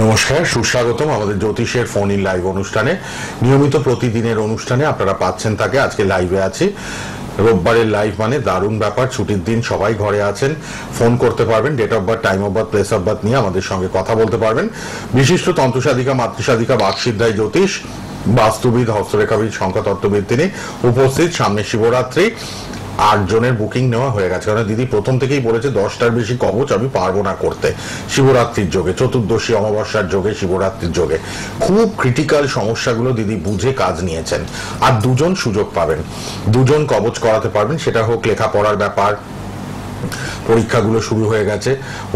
নমস্কার, সুস্বাগতম আমাদের জ্যোতিষের ফোন ইন লাইভ অনুষ্ঠানে। নিয়মিত প্রতিদিনের অনুষ্ঠানে আপনারা পাচ্ছেন তাকে। আজকে লাইভে আছি। রোববারের লাইভ মানে দারুণ ব্যাপার, ছুটির দিন, সবাই ঘরে আছেন, ফোন করতে পারবেন, date of birth, time of birth, place of birth নিয়ে আমাদের সঙ্গে কথা বলতে পারবেন। বিশিষ্ট তন্ত্রসাধিকা, মাতৃসাধিকা, বাকসিদ্ধায় জ্যোতিষ, বাস্তুবিদ, হস্তরেখাবিদ, সংখ্যাতত্ত্ববিদ তিনি উপস্থিত। সামনে শিবরাত্রি, 8 জনের বুকিং নেওয়া হয়ে গেছে। কারণ দিদি প্রথম থেকেই বলেছে 10টার বেশি কবচ আমি পারবো না করতে শিবরাত্রির যোগে, চতুর্দশী অমাবস্যার যোগে, শিবরাত্রির যোগে। খুব ক্রিটিক্যাল সমস্যাগুলো দিদি বুঝে কাজ নিয়েছেন। আর 2 জন সুযোগ পাবেন, 2 জন কবচ করাতে পারবেন। সেটা হোক লেখাপড়ার ব্যাপার, পরীক্ষাগুলো শুরু হয়ে গেছে,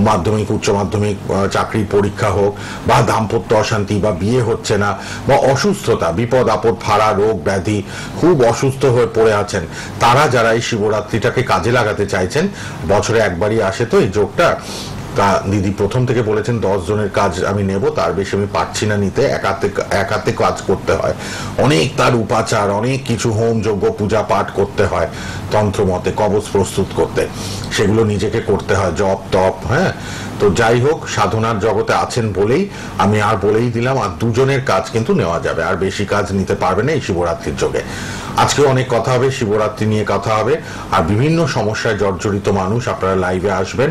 মাধ্যমিক, উচ্চ মাধ্যমিক, চাকরির পরীক্ষা হোক, বা দাম্পত্য অশান্তি, বা বিয়ে হচ্ছে না, বা অসুস্থতা, বিপদ আপদ, ফাড়া, রোগ ব্যাধি, খুব অসুস্থ হয়ে পড়ে আছেন, তারা যারা এই শিবরাত্রিটাকে কাজে লাগাতে চাইছেন, বছরে একবারই আসে তো এই যোগটা। দিদি প্রথম থেকে বলেছেন 10 জনের কাজ আমি নেব, তার বেশি আমি পারছি না নিতে। একাতে কাজ করতে হয়, অনেক তার উপাচার, অনেক কিছু হোম যজ্ঞ পূজা পাঠ করতে হয় তন্ত্র মতে, কবচ প্রস্তুত করতে, সেগুলো নিজেকে করতে হয়, জপ তপ। হ্যাঁ, তো যাই হোক, সাধনার জগতে আছেন বলেই আমি আর বলেই দিলাম। আর 2 জনের কাজ কিন্তু নেওয়া যাবে, আর বেশি কাজ নিতে পারবে না এই শিবরাত্রির যোগে। আজকে অনেক কথা হবে, শিবরাত্রি নিয়ে কথা হবে। আর বিভিন্ন সমস্যায় জর্জরিত মানুষ আপনারা লাইভে আসবেন,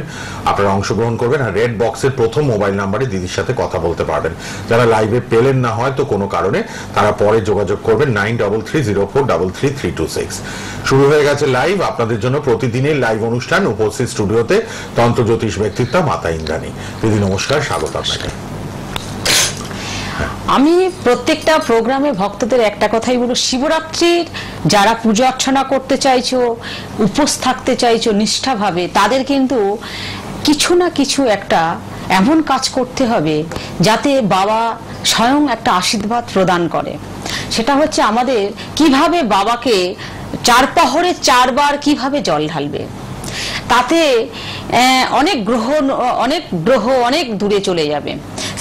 আপনারা অংশগ্রহণ করবেন। আর রেড বক্সের প্রথম মোবাইল নাম্বারে দিদির সাথে কথা বলতে পারবেন। যারা লাইভে পেলেন না হয়তো কোনো কারণে, তারা পরে যোগাযোগ করবেন 9330433326। শুরু হয়ে গেছে লাইভ আপনাদের জন্য, প্রতিদিনের লাইভ অনুষ্ঠান। উপস্থিত স্টুডিওতে তন্ত্র জ্যোতিষ ব্যক্তিত্ব মাতা ইন্দ্রাণী। দিদি নমস্কার, স্বাগত আপনাকে। আমি প্রত্যেকটা প্রোগ্রামে ভক্তদের একটা কথাই বলবো, শিবরাত্রির যারা পুজো অর্চনা করতে চাইছো, উপোস থাকতে চাইছো নিষ্ঠাভাবে, তাদের কিন্তু কিছু না কিছু একটা এমন কাজ করতে হবে যাতে বাবা স্বয়ং একটা আশীর্বাদ প্রদান করে। সেটা হচ্ছে আমাদের কিভাবে বাবাকে 4 প্রহরে 4 বার কিভাবে জল ঢালবে। তাতে অনেক গ্রহ অনেক দূরে চলে যাবে।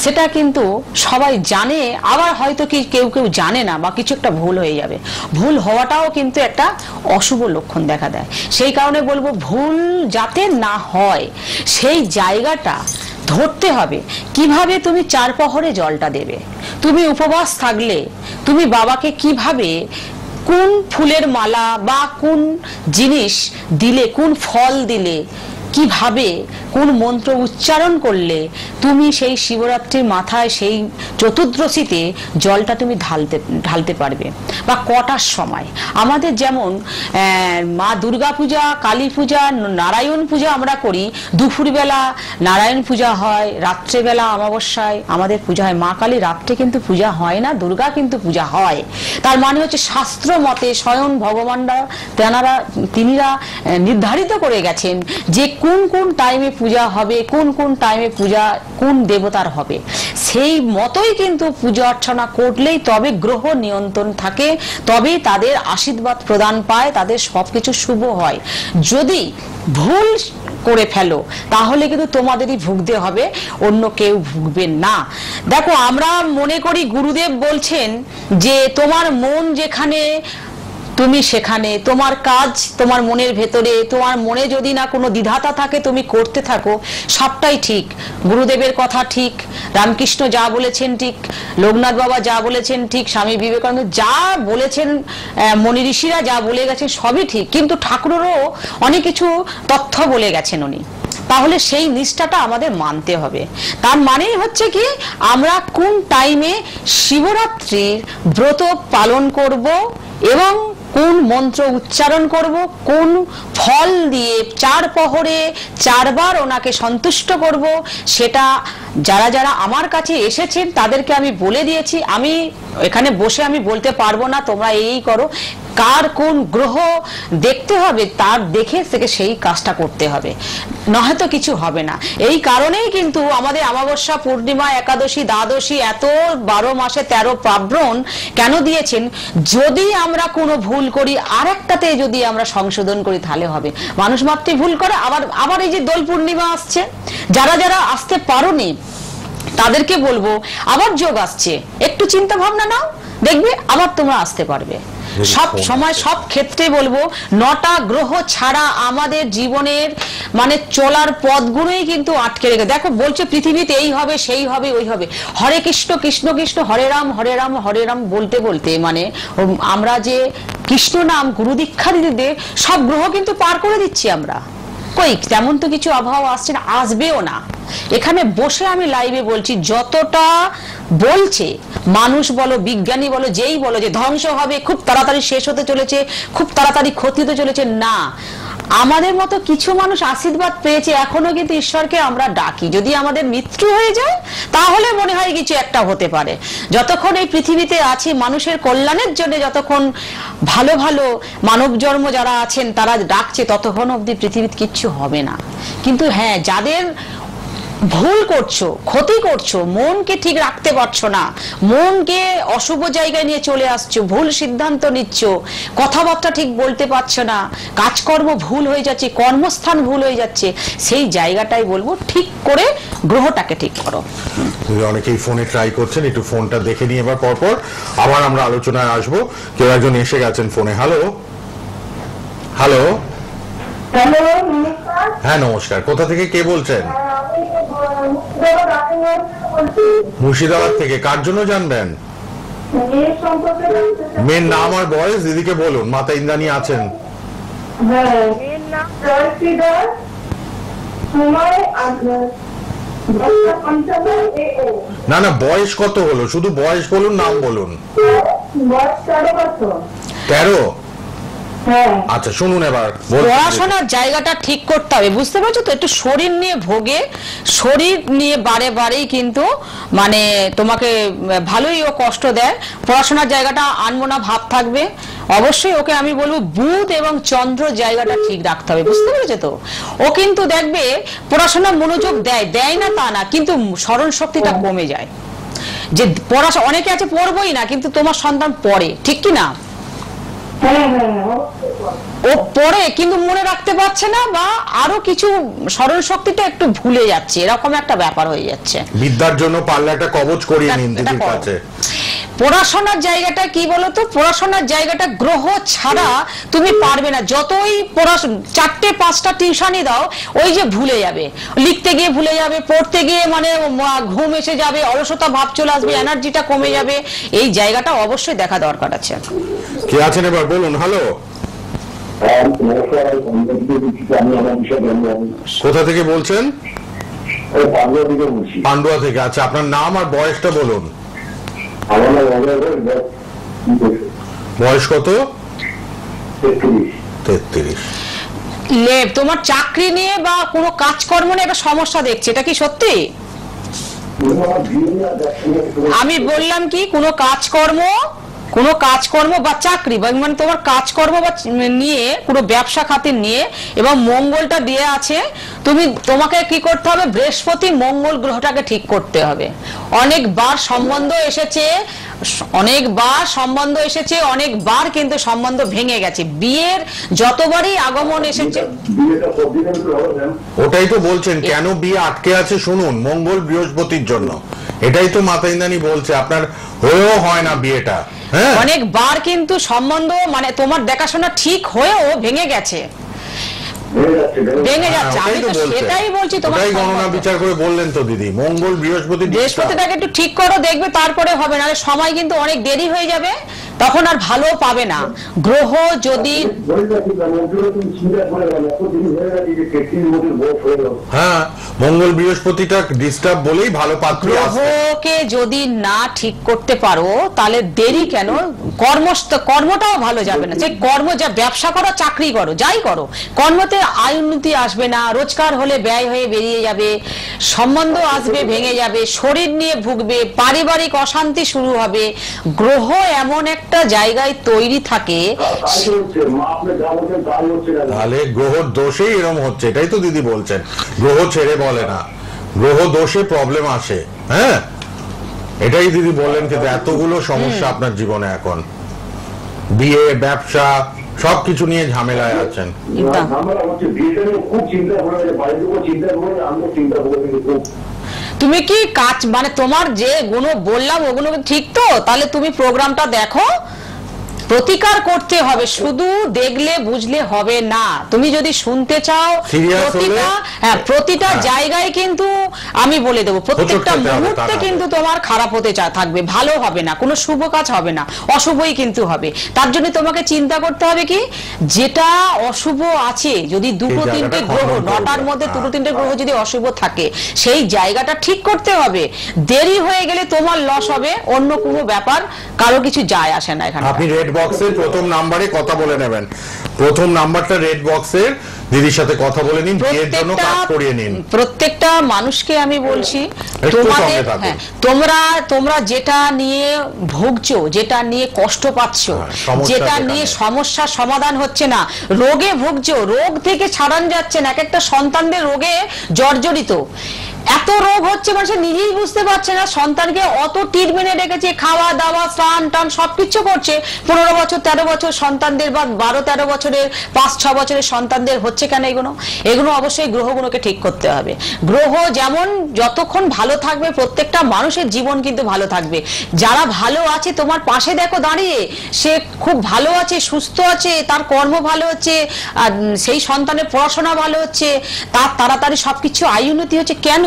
সেটা কিন্তু সবাই জানে, আবার হয়তো কেউ জানে না, বা কিছু একটা ভুল হয়ে যাবে। ভুল হওয়াটাও কিন্তু একটা অশুভ লক্ষণ দেখা দেয়। সেই কারণে বলবো, ভুল যাতে না হয় সেই জায়গাটা ধরতে হবে। কিভাবে তুমি 4 প্রহরে জলটা দেবে, তুমি উপবাস থাকলে তুমি বাবাকে কিভাবে, কোন ফুলের মালা বা কোন জিনিস দিলে, কোন ফল দিলে, কিভাবে, কোন মন্ত্র উচ্চারণ করলে তুমি সেই শিবরাত্রির মাথায়, সেই চতুর্দশীতে জলটা তুমি ঢালতে পারবে, বা কটার সময়। আমাদের যেমন মা দুর্গা পূজা, কালী পূজা, নারায়ণ পূজা আমরা করি, দুপুরবেলা নারায়ণ পূজা হয়, রাত্রেবেলা অমাবস্যায় আমাদের পূজা হয়। মা কালী রাত্রে কিন্তু পূজা হয় না, দুর্গা কিন্তু পূজা হয়। তার মানে হচ্ছে শাস্ত্র মতে স্বয়ং ভগবানরা তিনিরা নির্ধারিত করে গেছেন যে কোন কোন টাইমে পূজা হবে, কোন কোন টাইমে পূজা কোন দেবতার হবে। সেই মতোই কিন্তু পূজা অর্চনা করলেই তবে গ্রহ নিয়ন্ত্রণ থাকে, তবেই তাদের আশীর্বাদ প্রদান পায়, তাদের সবকিছু শুভ হয়। যদি ভুল করে ফেলো তাহলে কিন্তু তোমাদেরই ভুগতে হবে, অন্য কেউ ভুগবে না। দেখো, আমরা মনে করি গুরুদেব বলছেন যে তোমার মন যেখানে তুমি সেখানে, তোমার কাজ তোমার মনের ভেতরে, তোমার মনে যদি না কোনো দ্বিধাতা থাকে তুমি করতে থাকো, সবটাই ঠিক। গুরুদেবের কথা ঠিক, রামকৃষ্ণ যা বলেছেন ঠিক, লোকনাথ বাবা যা বলেছেন ঠিক, স্বামী বিবেকানন্দ যা বলেছেন, মনি ঋষিরা যা বলে গেছেন সবই ঠিক। কিন্তু ঠাকুরেরও অনেক কিছু তথ্য বলে গেছেন উনি। তাহলে সেই নিষ্ঠাটা আমাদের মানতে হবে। তার মানেই হচ্ছে কি, আমরা কোন টাইমে শিবরাত্রির ব্রত পালন করব এবং কোন মন্ত্র উচ্চারণ করব, কোন ফল দিয়ে 4 প্রহরে 4 বার ওনাকে সন্তুষ্ট করব, সেটা যারা যারা আমার কাছে এসেছেন তাদেরকে আমি বলে দিয়েছি। আমি এখানে বসে আমি বলতে পারবো না তোমরা এই করো, কার কোন গ্রহ দেখতে হবে, তার দেখে থেকে সেই কাজটা করতে হবে, নয়তো কিছু হবে না। এই কারণেই কিন্তু আমাদের অমাবস্যা, পূর্ণিমা, একাদশী, দ্বাদশী, এত 12 মাসে 13 পার্বণ কেন দিয়েছেন? যদি আমরা কোনো ভুল করি আরেকটাতে যদি আমরা সংশোধন করি তাহলে হবে। মানুষ মাত্রই ভুল করে। আবার এই যে দোল পূর্ণিমা আসছে, যারা যারা আসতে পারোনি তাদেরকে বলবো আবার যোগ আসছে, একটু চিন্তা ভাবনা নাও, দেখবে আবার তোমরা আসতে পারবে। সব সময় সব ক্ষেত্রে বলবো 9টা গ্রহ ছাড়া আমাদের জীবনের মানে চলার পথগুলোই কিন্তু আটকে রেখে। দেখো বলছে পৃথিবীতে এই হবে সেই হবে ওই হবে, হরে কৃষ্ণ কৃষ্ণ কৃষ্ণ হরে রাম হরে রাম হরে রাম বলতে বলতে মানে আমরা যে কৃষ্ণ নাম গুরু দীক্ষা দিতে সব গ্রহ কিন্তু পার করে দিচ্ছি আমরা। কই তেমন তো কিছু আবহাওয়া আসছে না, আসবেও না। এখানে বসে আমি লাইভে বলছি যতটা বলছে মানুষ বলো বিজ্ঞানী বলো যেই বলো যে ধ্বংস হবে, খুব তাড়াতাড়ি শেষ হতে চলেছে, খুব তাড়াতাড়ি ক্ষতি হতে চলেছে, না, আমাদের মতো কিছু মানুষ আশীর্বাদ পেয়েছে এখনো কিন্তু ঈশ্বরকে আমরা ডাকি। যদি আমাদের মৃত্যু হয়ে যায় তাহলে মনে হয় কিছু একটা হতে পারে। যতক্ষণ এই পৃথিবীতে আছি মানুষের কল্যাণের জন্য, যতক্ষণ ভালো ভালো মানব জন্ম যারা আছেন তারা ডাকছে ততক্ষণ অবধি পৃথিবীতে কিচ্ছু হবে না। কিন্তু হ্যাঁ, যাদের ভুল করছো, ক্ষতি করছো, মনকে ঠিক রাখতে পারছো না, মনকে অশুভ জায়গায় নিয়ে চলে আসছো, ভুল সিদ্ধান্ত নিচ্ছ, কথাবার্তা ঠিক বলতে পারছো না, কাজকর্ম ভুল হয়ে যাচ্ছে, কর্মস্থান ভুল হয়ে যাচ্ছে, সেই জায়গাটাই বলবো ঠিক করে গ্রহটাকে ঠিক করো। অনেকেই ফোনে ট্রাই করছেন, একটু ফোনটা দেখে নিয়ে এবার পরপর আবার আমরা আলোচনায় আসবো। কেউ একজন এসে গেছেন ফোনে। হ্যালো হ্যালো হ্যাঁ নমস্কার, কোথা থেকে কে বলছেন? মুর্শিদাবাদ থেকে। কার জন্য জানবেন? মেয়ের নাম আর বয়স দিদিকে বলুন, মাতা ইন্দ্রাণী আছেন। না না, বয়স কত হলো? শুধু বয়স বলুন, নাম বলুন। 13। আচ্ছা শুনুন, এবার পড়াশোনার জায়গাটা ঠিক করতে হবে, বুঝতে পারছো তো? একটু শরীর নিয়ে ভোগে, শরীর নিয়ে বারে বারেই কিন্তু মানে তোমাকে ভালোই ও কষ্ট দেয়। পড়াশোনার জায়গাটা আনমনা ভাব থাকবে। অবশ্যই ওকে আমি বলবো বুধ এবং চন্দ্র জায়গাটা ঠিক রাখতে হবে, বুঝতে পেরেছো তো? ও কিন্তু দেখবে পড়াশোনা মনোযোগ দেয়, দেয় না তা না, কিন্তু স্মরণ শক্তিটা কমে যায়। যে পড়াশোনা অনেকে আছে পড়বই না, কিন্তু তোমার সন্তান পড়ে, ঠিক কি না? ও পড়ে কিন্তু মনে রাখতে পারছে না, বা আরো কিছু স্মরণ শক্তিটা একটু ভুলে যাচ্ছে, এরকম একটা ব্যাপার হয়ে যাচ্ছে। বিদ্যার জন্য পারলে একটা কবচ করিয়ে নিন দিদির কাছে। পড়াশোনার জায়গাটা কি বলতো, পড়াশোনার জায়গাটা গ্রহ ছাড়া তুমি পারবে না। যতই পড়াশোনা 4-5টা টিউশনই দাও, ওই যে ভুলে যাবে, লিখতে গিয়ে ভুলে যাবে, পড়তে গিয়ে মানে ঘুম এসে যাবে, অলসতা ভাব চলে আসবে, এনার্জিটা কমে যাবে। এই জায়গাটা অবশ্যই দেখা দরকার আছে। কে আছেন এবার বলুন। হ্যালো, কোথা থেকে বলছেন? পান্ডুয়া থেকে। আচ্ছা, আপনার নাম আর বয়সটা বলুন। বয়স কত? 33। তোমার চাকরি নিয়ে বা কোনো কাজকর্ম নিয়ে একটা সমস্যা দেখছে, এটা কি সত্যি? আমি বললাম কি কোনো কাজকর্ম বা চাকরি বা মানে তোমার কাজকর্ম বা নিয়ে কোনো ব্যবসা খাতির নিয়ে, এবং মঙ্গলটা দিয়ে আছে, তোমাকে কি করতে হবে, বৃহস্পতি মঙ্গল গ্রহটাকে ঠিক করতে হবে। অনেকবার সম্বন্ধ এসেছে, অনেকবার কিন্তু সম্বন্ধ ভেঙে গেছে। বিয়ের যতবারই আগমন এসেছে, ওটাই তো বলছেন কেন বিয়ে আটকে আছে। শুনুন, মঙ্গল বৃহস্পতির জন্য, এটাই তো মাতা ইন্দ্রাণী বলছে, আপনার হয়েও হয় না বিয়েটা। হ্যাঁ, অনেকবার কিন্তু সম্বন্ধ মানে তোমার দেখাশোনা ঠিক হয়েও ভেঙে গেছে, ভেঙে যাচ্ছে। আমি তো সেটাই বলছি, তোমার গণনা বিচার করে বললেন তো দিদি, মঙ্গল বৃহস্পতিটাকে একটু ঠিক করো, দেখবে তারপরে হবে, না সময় কিন্তু অনেক দেরি হয়ে যাবে, তখন আর ভালো পাবে না। গ্রহ যদি হ্যাঁ, মঙ্গল বৃহস্পতিটা ডিস্টার্ব বলেই ভালো পাত্র। গ্রহকে যদি না ঠিক করতে পারো তাহলে দেরি কেন, কর্মটাও ভালো যাবে না। যে কর্ম, যা ব্যবসা করো, চাকরি করো, যাই করো, কর্মতে আয় উন্নতি আসবে না, রোজগার হলে ব্যয় হয়ে বেরিয়ে যাবে, সম্বন্ধ আসবে ভেঙে যাবে, শরীর নিয়ে ভুগবে, পারিবারিক অশান্তি শুরু হবে। গ্রহ এমন একটা জায়গায় তৈরি থাকে, তাহলে গ্রহর দোষেই এরকম হচ্ছে, এটাই তো দিদি বলছেন। গ্রহ ছেড়ে বলে না, গ্রহ দোষে প্রবলেম আসে। হ্যাঁ, এটাই দিদি বললেন। কিন্তু এতগুলো সমস্যা আপনার জীবনে এখন, বিয়ে, ব্যবসা, সবকিছু নিয়ে ঝামেলায় আছেন। তুমি কি কাজ মানে তোমার যে গুণ বললাম ওগুলো ঠিক তো? তাহলে তুমি প্রোগ্রামটা দেখো, প্রতিকার করতে হবে, শুধু দেখলে বুঝলে হবে না। তুমি যদি শুনতে চাও প্রতিটা জায়গায় কিন্তু আমি বলে দেবো, প্রত্যেকটা মুহূর্তে কিন্তু তোমার খারাপ হতে থাকবে, ভালো হবে না, কোনো শুভ কাজ হবে না, অশুভই কিন্তু হবে। তার জন্য তোমাকে চিন্তা করতে হবে কি, যেটা অশুভ আছে, যদি দুটো তিনটে গ্রহ, 9টার মধ্যে দুটো তিনটে গ্রহ যদি অশুভ থাকে, সেই জায়গাটা ঠিক করতে হবে। দেরি হয়ে গেলে তোমার লস হবে, অন্য কোনো ব্যাপার কারো কিছু যায় আসে না এখানে। আপনি রেড বক্সের প্রথম নাম্বারে কথা বলে নেবেন, প্রথম নাম্বারটা রেড বক্সের, দিদির সাথে কথা বলে নিন, বিয়ের জন্য কাজ করিয়ে নিন। প্রত্যেকটা মানুষকে আমি বলছি, তোমরা যেটা নিয়ে ভুগছো, যেটা নিয়ে কষ্ট পাচ্ছ, যেটা নিয়ে সমস্যার সমাধান হচ্ছে না, রোগে ভুগছো, রোগ থেকে ছাড়ানো যাচ্ছে না, এক একটা সন্তানদের রোগে জর্জরিত, এত রোগ হচ্ছে মানুষ নিজেই বুঝতে পারছে না। সন্তানকে অত ট্রিটমেন্টে রেখেছে, খাওয়া দাওয়া স্নান টান সবকিছু করছে, 15 বছর 13 বছর সন্তানদের বা 12-13 বছরের 5-6 বছরের সন্তানদের হচ্ছে কেন? এগুলো অবশ্যই গ্রহগুলোকে ঠিক করতে হবে। গ্রহ যেমন যতক্ষণ ভালো থাকবে, প্রত্যেকটা মানুষের জীবন কিন্তু ভালো থাকবে। যারা ভালো আছে তোমার পাশে দেখো দাঁড়িয়ে, সে খুব ভালো আছে, সুস্থ আছে, তার কর্ম ভালো হচ্ছে, আর সেই সন্তানের পড়াশোনা ভালো হচ্ছে, তার তাড়াতাড়ি সবকিছু আয় উন্নতি হচ্ছে, কেন?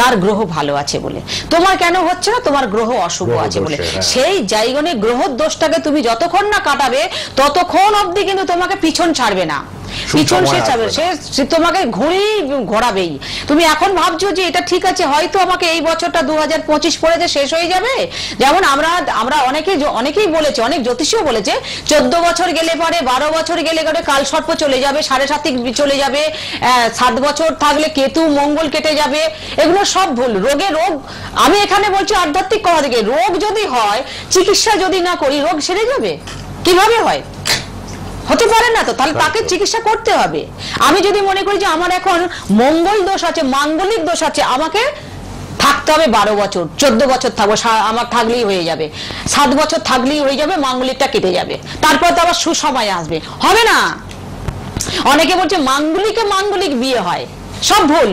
তার গ্রহ ভালো আছে বলে। তোমার কেন হচ্ছে না? তোমার গ্রহ অশুভ আছে বলে। সেই জায়গায় গ্রহ দোষটাকে তুমি যতক্ষণ না কাটাবে, ততক্ষণ অবধি কিন্তু তোমাকে পিছন ছাড়বে না, পিছন সে তোমাকে ঘোরাবেই। তুমি এখন ভাবছো যে এটা ঠিক আছে, হয়তো আমাকে এই বছরটা 2025 পড়েছে, শেষ হয়ে যাবে। যেমন আমরা অনেকেই বলেছে, অনেক জ্যোতিষীও বলেছে 14 বছর গেলে পরে, 12 বছর গেলে পরে কালসর্প চলে যাবে, 7.5 চলে যাবে, 7 বছর থাকলে কেতু মঙ্গল কেটে যাবে। এগুলো সব ভুল। রোগ আমি এখানে বলছি আধ্যাত্মিক কথা থেকে, রোগ যদি হয়, চিকিৎসা যদি না করি, রোগ সেরে যাবে? কিভাবে হয়? হতে পারে না তো, তাহলে তাকে চিকিৎসা করতে হবে। আমি যদি মনে করি যে আমার এখন মঙ্গল দোষ আছে, মাঙ্গলিক দোষ আছে, আমাকে থাকতে হবে 12 বছর, 14 বছর থাকবো, আমার থাকলেই হয়ে যাবে, 7 বছর থাকলেই হয়ে যাবে, মাঙ্গলিকটা কেটে যাবে, তারপর তো আবার সুসময় আসবে, হবে না। অনেকে বলছে মাঙ্গলিক বিয়ে হয়, সব ভুল।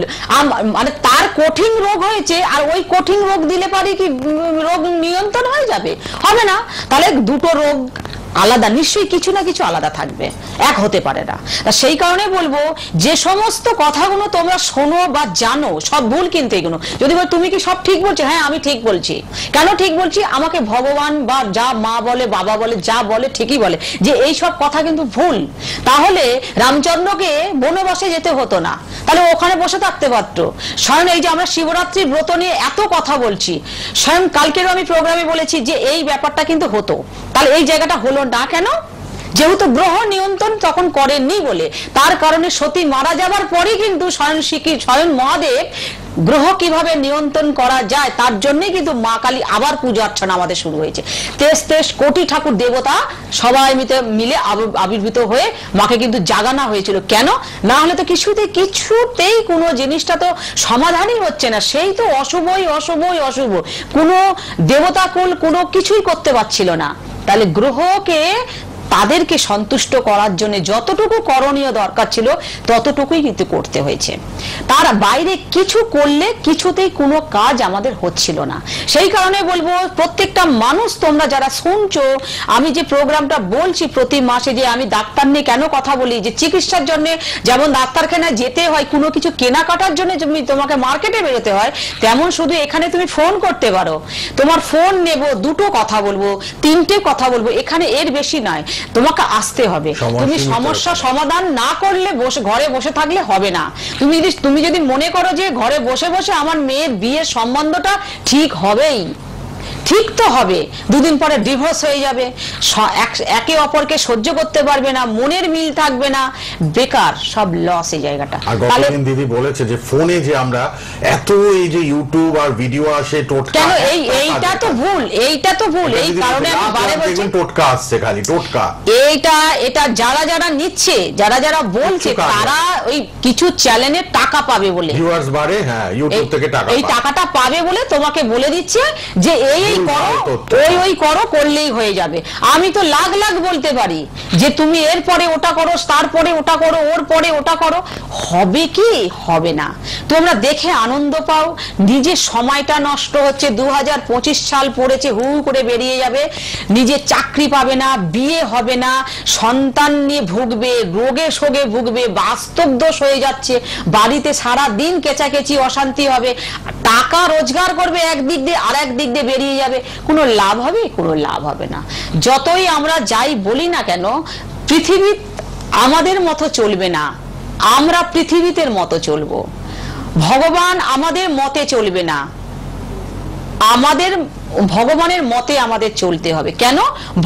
মানে তার কঠিন রোগ হয়েছে, আর ওই কঠিন রোগ দিলে পারে কি রোগ নিয়ন্ত্রণ হয়ে যাবে? হবে না। তাহলে দুটো রোগ আলাদা, নিশ্চয়ই কিছু না কিছু আলাদা থাকবে, এক হতে পারে না। সেই কারণে বলবো, যে সমস্ত কথাগুলো তোমরা শোনো বা জানো, সব ভুল কিন্তু এগুলো। যদি বল তুমি কি সব ঠিক বলছো, হ্যাঁ আমি ঠিক বলছি। কেন ঠিক বলছি? আমাকে ভগবান বা যা মা বলে, বাবা বলে, যা বলে ঠিকই বলে যে এই সব কথা কিন্তু ভুল। তাহলে রামচন্দ্রকে বনবাসে যেতে হতো না, তাহলে ওখানে বসে থাকতে পারতো। স্বয়ং এই যে আমরা শিবরাত্রি ব্রত নিয়ে এত কথা বলছি, স্বয়ং কালকেরও আমি প্রোগ্রামে বলেছি যে এই ব্যাপারটা কিন্তু হতো, তাহলে এই জায়গাটা হলো না কেন? যেহেতু গ্রহ নিয়ন্ত্রণ তখন করেননি বলে। তার কারণে সতী মারা যাবার পরে কিন্তু স্বয়ং মহাদেব গ্রহ কিভাবে নিয়ন্ত্রণ করা যায় তার জন্যই কিন্তু মা কালী আবার পূজা অর্চনা আমাদের শুরু হয়েছে। 23 কোটি ঠাকুর দেবতা সবাই মিলে আবির্ভূত হয়ে মাকে কিন্তু জাগানো হয়েছিল। কেন? না হলে তো কিছুতেই কোনো জিনিসটা তো সমাধানই হচ্ছে না। সেই তো অশুভ, কোনো দেবতাকুল কোনো কিছুই করতে পারছিল না। তাহলে গ্রহকে, তাদেরকে সন্তুষ্ট করার জন্য যতটুকু করণীয় দরকার ছিল ততটুকুই কিন্তু করতে হয়েছে। তার বাইরে কিছু করলে কিছুতেই কোনো কাজ আমাদের হচ্ছিল না। সেই কারণে বলবো, প্রত্যেকটা মানুষ তোমরা যারা শুনছো, আমি যে প্রোগ্রামটা বলছি প্রতি মাসে, যে আমি ডাক্তার নিয়ে কেন কথা বলি, যে চিকিৎসার জন্য যেমন ডাক্তারখানায় যেতে হয়, কোনো কিছু কেনাকাটার জন্য তোমাকে মার্কেটে বেরোতে হয়, তেমন শুধু এখানে তুমি ফোন করতে পারো। তোমার ফোন নেব, দুটো কথা বলবো, 3টে কথা বলবো, এখানে এর বেশি নয়। তোমাকে আসতে হবে। তুমি সমস্যা সমাধান না করলে ঘরে বসে থাকলে হবে না। তুমি যদি মনে করো যে ঘরে বসে বসে আমার মেয়ের বিয়ের সম্বন্ধটা ঠিক হবেই, ঠিক তো হবে, 2 দিন পরে ডিভোর্স হয়ে যাবে, একে অপরকে সহ্য করতে পারবে না, মনের মিল থাকবে না, বেকার, সব লস এই জায়গাটা। গতদিন দিদি বলেছে যে ফোনে যে আমরা এত এই যে ইউটিউব আর ভিডিও আসে, টোটকা, কেন এইটা তো ভুল। এই কারণে আমি বারে বলছি, টোটকা আসছে, খালি টোটকা। এটা যারা নিচ্ছে, যারা বলছে, তারা ওই কিছু চ্যানেলে টাকা পাবে বলে, ভিউয়ার্স বাড়ে, হ্যাঁ ইউটিউব থেকে টাকা, এই টাকাটা পাবে বলে তোমাকে বলে দিচ্ছে যে এই করো, তথ্য। ওই করো, করলেই হয়ে যাবে। আমি তো লাখ লাখ বলতে পারি যে তুমি এরপরে ওটা করো, তারপরে ওটা করো, ওর পরে ওটা করো, হবে কি? হবে না। তোমরা দেখে আনন্দ পাও, নিজের সময়টা নষ্ট হচ্ছে। 2025 সাল পড়েছে, হু হু করে বেরিয়ে যাবে, নিজের চাকরি পাবে না, বিয়ে হবে না, সন্তান নিয়ে ভুগবে, রোগে শোগে ভুগবে, বাস্তব দোষ হয়ে যাচ্ছে, বাড়িতে সারা দিন কেচাকেচি, অশান্তি হবে, টাকা রোজগার করবে একদিক দিয়ে, আর একদিক দিয়ে বেরিয়ে যাবে। কোনো লাভ হবে? কোনো লাভ হবে না। যতই আমরা যাই বলি না কেন, পৃথিবী আমাদের মতো চলবে না, আমরা পৃথিবীতে মতো চলবো। ভগবান আমাদের মতে চলবে না, আমাদের ভগবানের মতে আমাদের চলতে হবে। কেন?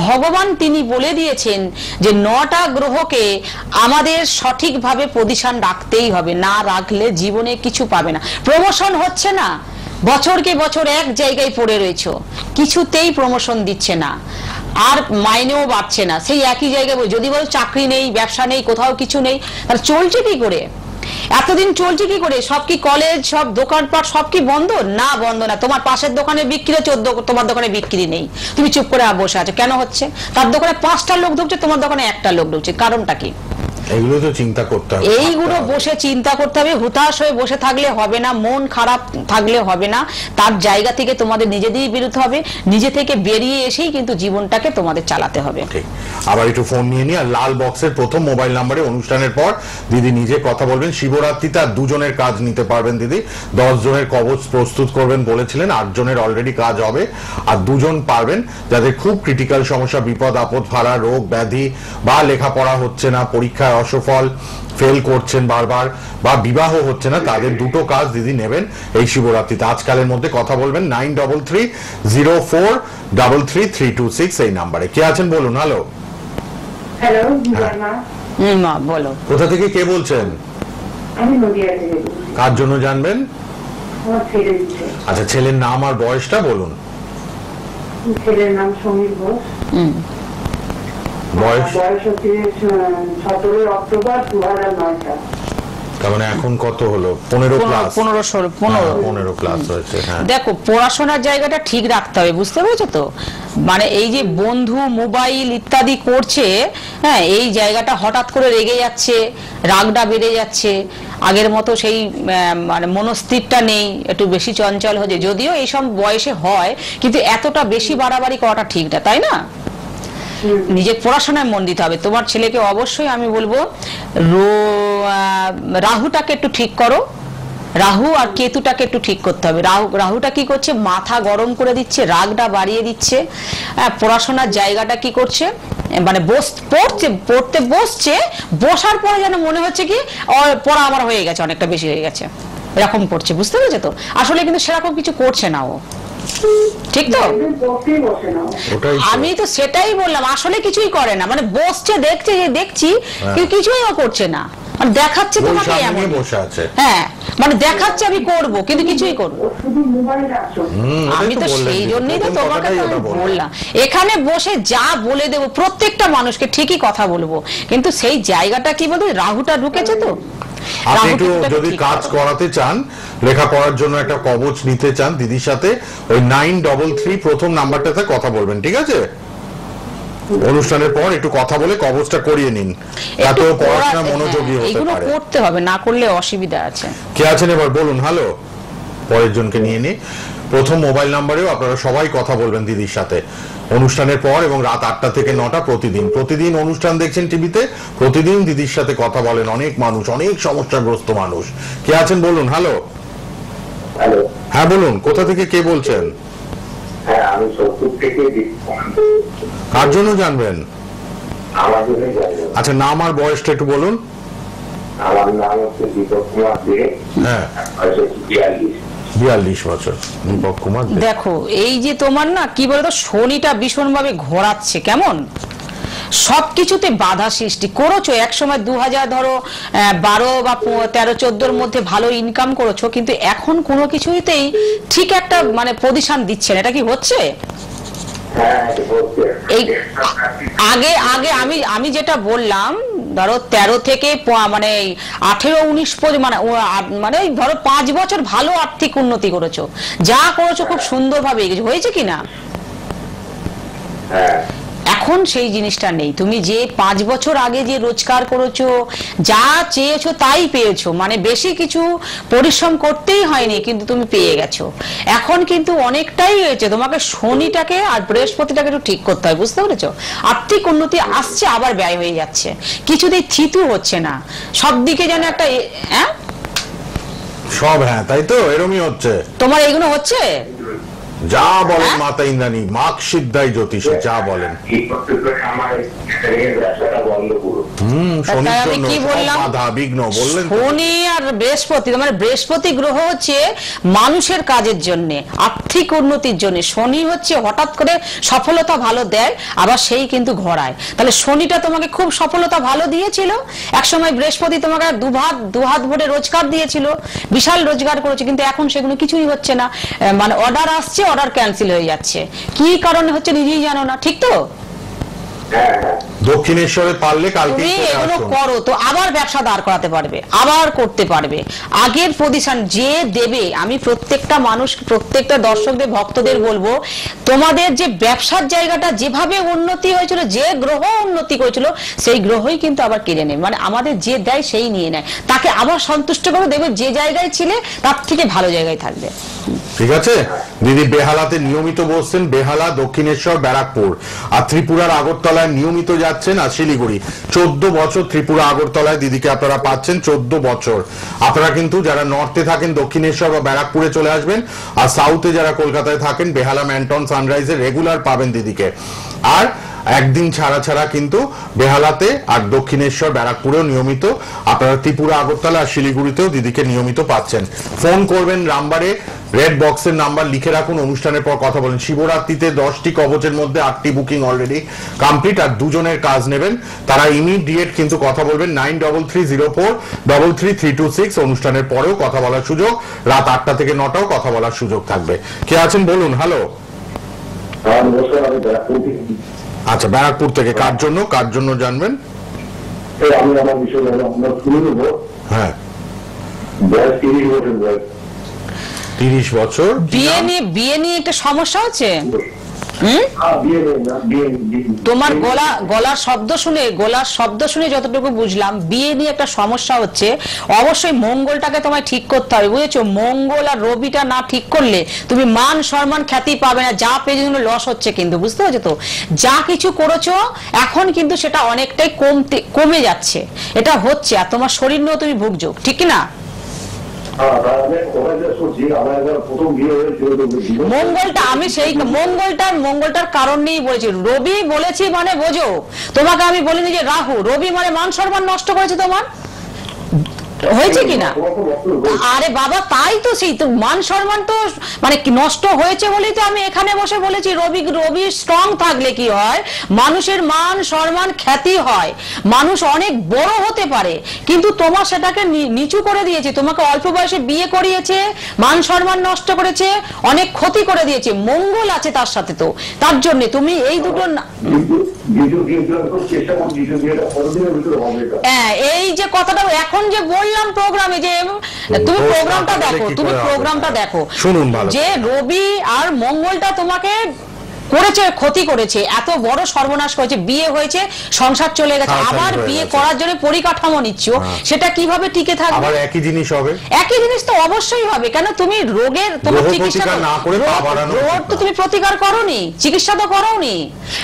ভগবান তিনি বলে দিয়েছেন যে 9টা গ্রহকে আমাদের সঠিকভাবে পজিশন রাখতেই হবে, না রাখলে জীবনে কিছু পাবে না। প্রমোশন হচ্ছে না, বছরকে বছর এক জায়গায় পড়ে রয়েছে, কিছুতেই প্রমোশন দিচ্ছে না, আর মাইনেও বাড়ছে না, সেই একই জায়গায়। যদি বলো চাকরি নেই, ব্যবসা নেই, কোথাও কিছু নেই, তাহলে চলছে কি করে? এতদিন চলছে কি করে? সব কি কলেজ, সব দোকানপাট সব কি বন্ধ? না, বন্ধ না। তোমার পাশের দোকানে বিক্রি হচ্ছে, তোমার দোকানে বিক্রি নেই, তুমি চুপ করে বসে আছো। কেন হচ্ছে? তার দোকানে 5টা লোক ঢুকছে, তোমার দোকানে 1টা লোক ঢুকছে, কারণটা কি? এগুলো তো চিন্তা করতে হবে, এইগুলো বসে চিন্তা করতে হবে। হুতাশ হয়ে বসে থাকলে হবে না, মন খারাপ থাকলে হবে না, তার জায়গা থেকে তোমাদের নিজেদেরই বেরোতে হবে, নিজে থেকে বেরিয়ে এসেই কিন্তু জীবনটাকে তোমাদের চালাতে হবে। ঠিক। আবার একটু ফোন নিয়ে নি, আর লাল বক্সের প্রথম মোবাইল নাম্বারে অনুষ্ঠানের পর দিদি নিজে কথা বলবেন। শিবরাত্রিতে আর 2 জনের কাজ নিতে পারবেন দিদি, 10 জনের কবচ প্রস্তুত করবেন বলেছিলেন, 8 জনের অলরেডি কাজ হবে, আর 2 জন পারবেন যাদের খুব ক্রিটিক্যাল সমস্যা, বিপদ আপদ, ভাড়া, রোগ ব্যাধি, বা লেখাপড়া হচ্ছে না, পরীক্ষায় অসফল, ফেল করছেন বারবার, বা বিবাহ হচ্ছে না, তাদের 2টো কাজ দিদি নেবেন এই শিবরাত্রিতে। আজকালের মধ্যে কথা বলবেন 9330433326 এই নাম্বারে। কে আছেন বলুন? হ্যালো। হ্যালো, মা বলো। কোথা থেকে কে বলছেন? আমি নদিয়া থেকে। কার জন্য জানবেন? আমার ছেলে দিচ্ছে। আচ্ছা, ছেলের নাম আর বয়সটা বলুন। ছেলের নাম সমীর ঘোষ। বয়স? বয়স হচ্ছে 17 অক্টোবর 2009 সাল। তার মানে এখন কত হলো? 15 প্লাস। 15 প্লাস হয়েছে। হ্যাঁ, দেখো, পড়াশোনার জায়গাটা ঠিক রাখতে হবে, বুঝতে পেরেছো তো? মানে এই যে বন্ধু, মোবাইল ইত্যাদি করছে, হ্যাঁ, এই জায়গাটা হঠাৎ করে রেগে যাচ্ছে, রাগটা বেড়ে যাচ্ছে, আগের মতো সেই মানে মনস্থিরটা নেই, একটু বেশি চঞ্চল হচ্ছে। যদিও এইসব বয়সে হয়, কিন্তু এতটা বেশি বাড়াবাড়ি করাটা ঠিক না, তাই না? নিজের পড়াশোনায় মন দিতে হবে। তোমার ছেলেকে অবশ্যই আমি বলবো রাহুটাকে একটু ঠিক করো, রাহু আর কেতুটাকে একটু ঠিক করতে হবে। রাহুটা কি করছে? মাথা গরম করে দিচ্ছে, রাগটা বাড়িয়ে দিচ্ছে। পড়াশোনার জায়গাটা কি করছে? মানে পড়তে বসছে, বসার পরে যেন মনে হচ্ছে কি পড়া আমার হয়ে গেছে, অনেকটা বেশি হয়ে গেছে, এরকম করছে, বুঝতে পেরেছো তো? আসলে কিন্তু সেরকম কিছু করছে না ও, ঠিক তো? আমি তো সেটাই বললাম, আসলে কিছুই করে না, মানে বসছে, দেখছে যে দেখছি, কিন্তু কিছুই ও করছে না, মানে দেখাচ্ছে তোমাকে এমন বসে আছে। হ্যাঁ, মানে দেখাচ্ছে আমি করব, কিন্তু কিছুই করব। আমি তো সেই জন্যই তো তোমাকে বললাম, এখানে বসে যা বলে দেবো প্রত্যেকটা মানুষকে, ঠিকই কথা বলবো, কিন্তু সেই জায়গাটা কি বলতো, রাহুটা ঢুকেছে তো। আপনি একটু যদি কাজ করাতে চান, লেখাপড়ার জন্য একটা কবচ নিতে চান দিদির সাথে, ওই 933 প্রথম নাম্বারটাতে কথা বলবেন, ঠিক আছে? অনুষ্ঠানের পর একটু কথা বলে কবচটা করিয়ে নিন, তাতে পড়াশোনা মনোযোগী হতে এগুলো পারে। করতে হবে, না করলে অসুবিধা আছে। কে আছেন এবার বলুন? হ্যালো। পরের জনকে নিয়ে নি। প্রথম মোবাইল নাম্বারেও আপনারা সবাই কথা বলবেন দিদির সাথে অনুষ্ঠানের পর, এবং রাত 8টা থেকে 9টা প্রতিদিন অনুষ্ঠান দেখছেন টিভিতে, প্রতিদিন দিদির সাথে কথা বলেন অনেক মানুষ, অনেক সমস্যাগ্রস্ত মানুষ। কে আছেন বলুন? হ্যালো। হ্যালো, হ্যাঁ বলুন, কোথা থেকে কে বলছেন? হ্যাঁ আমি সত্তর থেকে কার জন্য জানবেন? আমার জন্য জানবেন। আচ্ছা, নাম আর বয়সটা একটু বলুন। আমার নাম হচ্ছে দীপক কুমার দে। হ্যাঁ, বয়স হচ্ছে 42 বছর। দীপক কুমার দে। দেখো, এই যে তোমার না কি বলতো, শনিটা ভীষণভাবে ঘোরাচ্ছে, কেমন সবকিছুতে বাধা সৃষ্টি করেছো। একসময় 2012 বা 13-14 মধ্যে ভালো ইনকাম করেছো, কিন্তু এখন কোনো কিছুতেই ঠিক একটা মানে পজিশন দিচ্ছে না। এটা কি হচ্ছে? এই আগে আগে আমি যেটা বললাম, ধরো 13 থেকে মানে 18-19 মানে ধরো 5 বছর ভালো আর্থিক উন্নতি করেছো, যা করেছো খুব সুন্দরভাবে এগিয়েছো, হয়েছে কিনা? হ্যাঁ এখন সেই জিনিসটা নেই। তুমি যে 5 বছর আগে যে রোজগার করেছো, যা চেয়েছো তাই পেয়েছো, মানে বেশি কিছু পরিশ্রম করতেই হয়নি, কিন্তু তুমি পেয়ে গেছো। এখন কিন্তু অনেকটাই হয়েছে, তোমাকে শনিটাকে আর বৃহস্পতিটাকে একটু ঠিক করতে হয়, বুঝতে পেরেছো? আর্থিক উন্নতি আসছে, আবার ব্যয় হয়ে যাচ্ছে, কিছুতেই থিতু হচ্ছে না, সব দিকে যেন একটা হ্যাঁ সব হ্যাঁ তাই তো এরমই হচ্ছে। তোমার এইগুলো হচ্ছে। যা বলেন মাতা ইন্দ্রাণী, মার্কশিট দেয় জ্যোতিষী, যা বলেন। কি করতে করে আমার ব্যবসাটা বন্ধ করো। শনির তাই আমি জন্য কি সব বললাম? বাধা বিঘ্ন বললেন তো। শনি আর বৃহস্পতি, মানে বৃহস্পতি গ্রহ হচ্ছে মানুষের কাজের জন্য, আর্থিক উন্নতির জন্য। শনি হচ্ছে হঠাৎ করে সফলতা ভালো দেয়, আবার সেই কিন্তু ঘোরায়। তাহলে শনিটা তোমাকে খুব সফলতা ভালো দিয়েছিল একসময়, বৃহস্পতি তোমাকে দু হাত ভরে রোজগার দিয়েছিল, বিশাল রোজগার করেছে, কিন্তু এখন সেগুলো কিছুই হচ্ছে না। মানে অর্ডার আসছে, অর্ডার ক্যান্সেল হয়ে যাচ্ছে, কি কারণে হচ্ছে নিজেই জানো না, ঠিক তো? দক্ষিণেশ্বরে পারলে কালকে তুমি এগুলো করো তো আবার ব্যবসা দাঁড় করাতে পারবে, আবার করতে পারবে। আগের পজিশন যে দেবে, আমি প্রত্যেকটা মানুষ, প্রত্যেকটা দর্শকদের, ভক্তদের বলবো, তোমাদের যে ব্যবসার জায়গাটা যেভাবে উন্নতি হয়েছিল, যে গ্রহ উন্নতি করেছিল, সেই গ্রহই কিন্তু আবার কেড়ে নেয়। মানে আমাদের যে দেয় সেই নিয়ে নেয়, তাকে আবার সন্তুষ্ট করে দেবে, যে জায়গায় ছিলে তার থেকে ভালো জায়গায় থাকবে। ঠিক আছে দিদি, বেহালাতে নিয়মিত বসছেন, বেহালা, দক্ষিণেশ্বর, ব্যারাকপুর, আর ত্রিপুরার আগরতলায় নিয়মিত যাচ্ছেন, আর শিলিগুড়ি। 14 বছর ত্রিপুরা আগরতলায় দিদিকে আপনারা পাচ্ছেন, 14 বছর। আপনারা কিন্তু যারা নর্থে থাকেন দক্ষিণেশ্বর বা ব্যারাকপুরে চলে আসবেন, আর সাউথে যারা কলকাতায় থাকেন বেহালা, ম্যান্টন, সানরাইজে রেগুলার পাবেন দিদিকে। আর একদিন ছাড়া ছাড়া কিন্তু বেহালাতে আর দক্ষিণেশ্বর, ব্যারাকপুরেও নিয়মিত, আপনারা ত্রিপুরা আগরতলা আর শিলিগুড়িতেও দিদিকে নিয়মিত পাচ্ছেন। ফোন করবেন নাম্বারে, রেড বক্সের নাম্বার লিখে রাখুন, অনুষ্ঠানের পর কথা বলেন। শিবরাত্রিতে 10টি কবচের মধ্যে 8টি বুকিং অলরেডি কমপ্লিট, আর দুজনের কাজ নেবেন, তারা ইমিডিয়েট কিন্তু কথা বলবেন। 9330433326। অনুষ্ঠানের পরেও কথা বলার সুযোগ, রাত 8টা থেকে 9টাও কথা বলার সুযোগ থাকবে। কে আছেন বলুন? হ্যালো। আচ্ছা, ব্যারাকপুর থেকে। কার জন্য জানবেন? আমি আমার বিষয় আমরা শুনে নেব। হ্যাঁ, বয়স 30 বছর বয়স। 30 বছর। বিয়ে নিয়ে একটা সমস্যা হচ্ছে। তোমার গলার শব্দ শুনে যতটুকু বুঝলাম, বিয়ে নিয়ে একটা সমস্যা হচ্ছে। অবশ্যই মঙ্গলটাকে তোমায় ঠিক করতে হবে, বুঝেছো? মঙ্গল আর রবিটা না ঠিক করলে তুমি মান সম্মান খ্যাতি পাবে না, যা পেয়ে লস হচ্ছে কিন্তু, বুঝতে পারছো তো? যা কিছু করেছো এখন কিন্তু সেটা অনেকটাই কমে যাচ্ছে, এটা হচ্ছে। আর তোমার শরীর নিয়েও তুমি ভুগছো, ঠিক না? মঙ্গলটার কারণ নিয়েই বলেছি। রবি বলেছি মানে বোঝো, তোমাকে আমি বলিনি যে রাহু। রবি মানে মান সম্মান নষ্ট করেছে তোমার, হয়েছে কিনা? আরে বাবা, তাই তো, সেই তো মান সম্মান তো মানে নষ্ট হয়েছে বলেই তো আমি এখানে বসে বলেছি। রবি স্ট্রং থাকলে কি হয়, মানুষের মান সম্মান খ্যাতি হয়, মানুষ অনেক বড় হতে পারে। কিন্তু তোমার সেটাকে নিচু করে দিয়েছে, তোমাকে অল্প বয়সে বিয়ে করিয়েছে, মান সম্মান নষ্ট করেছে, অনেক ক্ষতি করে দিয়েছে। মঙ্গল আছে তার সাথে, তো তার জন্য তুমি এই দুটো এই যে কথাটা এখন যে বললাম প্রোগ্রামে, যে তুমি প্রোগ্রামটা দেখো, শুনুন ভালো, যে রবি আর মঙ্গলটা তোমাকে করেছে, ক্ষতি করেছে, এত বড় সর্বনাশ করেছে। বিয়ে হয়েছে, সংসার চলে গেছে, আবার বিয়ে করার জন্য পরিকাঠামো নিচ্ছ, সেটা কিভাবে টিকে থাকবে? আবার একই জিনিস হবে। একই জিনিস তো অবশ্যই হবে। কেন তুমি রোগের তোমার চিকিৎসা না করে রোগ তো তুমি প্রতিকার করোনি, চিকিৎসা তো করোনি,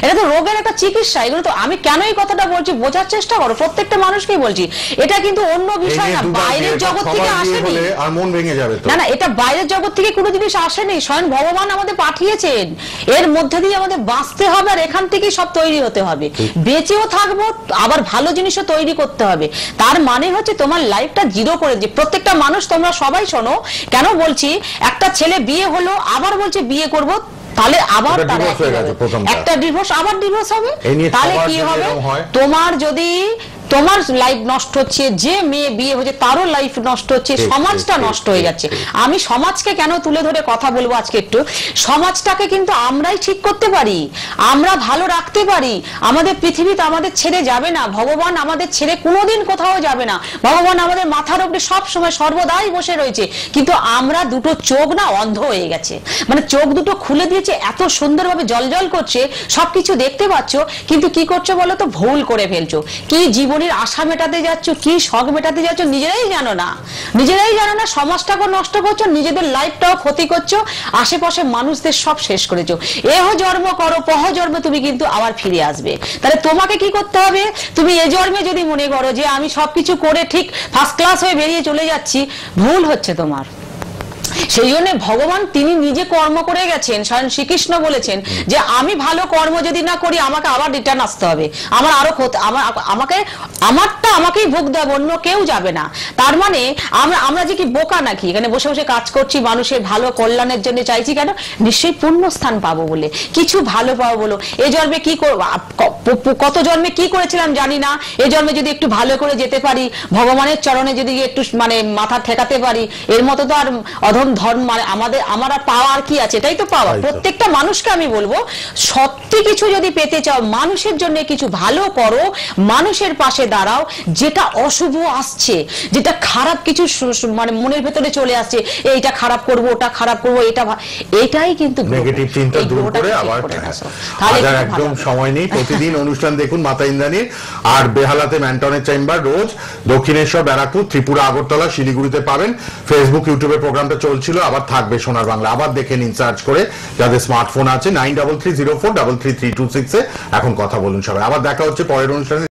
এটা তো রোগের একটা চিকিৎসা। এগুলো তো আমি কেন এই কথাটা বলছি, বোঝার চেষ্টা করো, প্রত্যেকটা মানুষকেই বলছি। এটা কিন্তু অন্য বিষয় না, বাইরের জগৎ থেকে আসেনি। আর মন ভেঙে যাবে তো। না, এটা বাইরের জগৎ থেকে কোনো জিনিস আসেনি, স্বয়ং ভগবান আমাদের পাঠিয়েছেন। এর মধ্যে দিয়ে আমাদের বাঁচতে হবে, আর এখান থেকেই সব তৈরি হতে হবে। বেঁচেও থাকবো, আবার ভালো জিনিসও তৈরি করতে হবে। তার মানে হচ্ছে তোমার লাইফটা জিরো করে যে প্রত্যেকটা মানুষ, তোমরা সবাই শোনো, কেন বলছি, একটা ছেলে বিয়ে হলো, আবার বলছে বিয়ে করবো, তাহলে আবার একটা ডিভোর্স, আবার ডিভোর্স হবে, তাহলে কি হবে? তোমার যদি তোমার লাইফ নষ্ট হচ্ছে, যে মেয়ে বিয়ে হচ্ছে তারও লাইফ নষ্ট হচ্ছে, সমাজটা নষ্ট হয়ে যাচ্ছে। আমি সমাজকে কেন তুলে ধরে কথা বলবো আজকে একটু, সমাজটাকে কিন্তু আমরাই ঠিক করতে পারি, আমরা ভালো রাখতে পারি। আমাদের পৃথিবীতে আমাদের ছেড়ে যাবে না, ভগবান আমাদের ছেড়ে কোনোদিন কোথাও যাবে না, ভগবান আমাদের মাথার উপরে সব সময় সর্বদাই বসে রয়েছে। কিন্তু আমরা দুটো চোখ না অন্ধ হয়ে গেছে, মানে চোখ দুটো খুলে দিয়েছে, এত সুন্দরভাবে জলজল করছে, সবকিছু দেখতে পাচ্ছ, কিন্তু কি করছো বলো তো, ভুল করে ফেলছো। কি জীবনের আশা মেটাতে যাচ্ছ, কি শখ মেটাতে যাচ্ছ নিজেরাই জানো না, নিজেরাই জানো না। সমাজটাকে নষ্ট করছো, নিজেদের লাইফটাও ক্ষতি করছো, আশেপাশে মানুষদের সব শেষ করেছো। এহ জন্ম করো, পহ জন্মে তুমি কিন্তু আবার ফিরে আসবে। তাহলে তোমাকে কি করতে হবে, তুমি এ জন্মে যদি মনে করো যে আমি সবকিছু করে ঠিক ফার্স্ট ক্লাস হয়ে বেরিয়ে চলে যাচ্ছি, ভুল হচ্ছে তোমার। সেই জন্য ভগবান তিনি নিজে কর্ম করে গেছেন, স্বয়ং শ্রীকৃষ্ণ বলেছেন যে আমি ভালো কর্ম যদি না করি আমাকে আবার রিটার্ন আসতে হবে, আমার আরো আমারটা আমাকেই ভোগ দেব, অন্য কেউ যাবে না। তার মানে আমরা যে কি বোকা নাকি, এখানে বসে বসে কাজ করছি, মানুষের ভালো কল্যাণের জন্য চাইছি, কেন? নিশ্চয়ই পুণ্যস্থান পাবো বলে, কিছু ভালো পাবো বলো। এ জন্মে কি কত জন্মে কি করেছিলাম জানি না, এ জন্মে যদি একটু ভালো করে যেতে পারি, ভগবানের চরণে যদি একটু মানে মাথা ঠেকাতে পারি, এর মতো তো আর অধম ধর্ম মানে আমার আর পাওয়া আর কি আছে, তাই তো পাওয়া। প্রত্যেকটা মানুষকে আমি বলবো, সত্যি কিছু যদি পেতে চাও, মানুষের জন্য কিছু ভালো করো, মানুষের পাশে দাঁড়াও। যেটা অশুভ আসছে, যেটা খারাপ কিছু মানে মনের ভেতরে চলে আসছে, এইটা খারাপ করব, ওটা খারাপ করব, এটাই কিন্তু নেগেটিভ চিন্তা দূর করে আবার একদম সময় নেই। প্রতিদিন অনুষ্ঠান দেখুন মাতা ইন্দ্রাণীর, আর বেহালাতে ম্যান্টনের চেম্বার রোজ, দক্ষিণেশ্বর, ব্যারাকপুর, ত্রিপুরা, আগরতলা, শিলিগুড়িতে পাবেন। ফেসবুক, ইউটিউবে প্রোগ্রামটা চলছিল, আবার থাকবে সোনার বাংলা, আবার দেখে নিন সার্চ করে, যাদের স্মার্টফোন আছে 9330433326 এখন কথা বলুন সবাই। আবার দেখা হচ্ছে পরের অনুষ্ঠানে।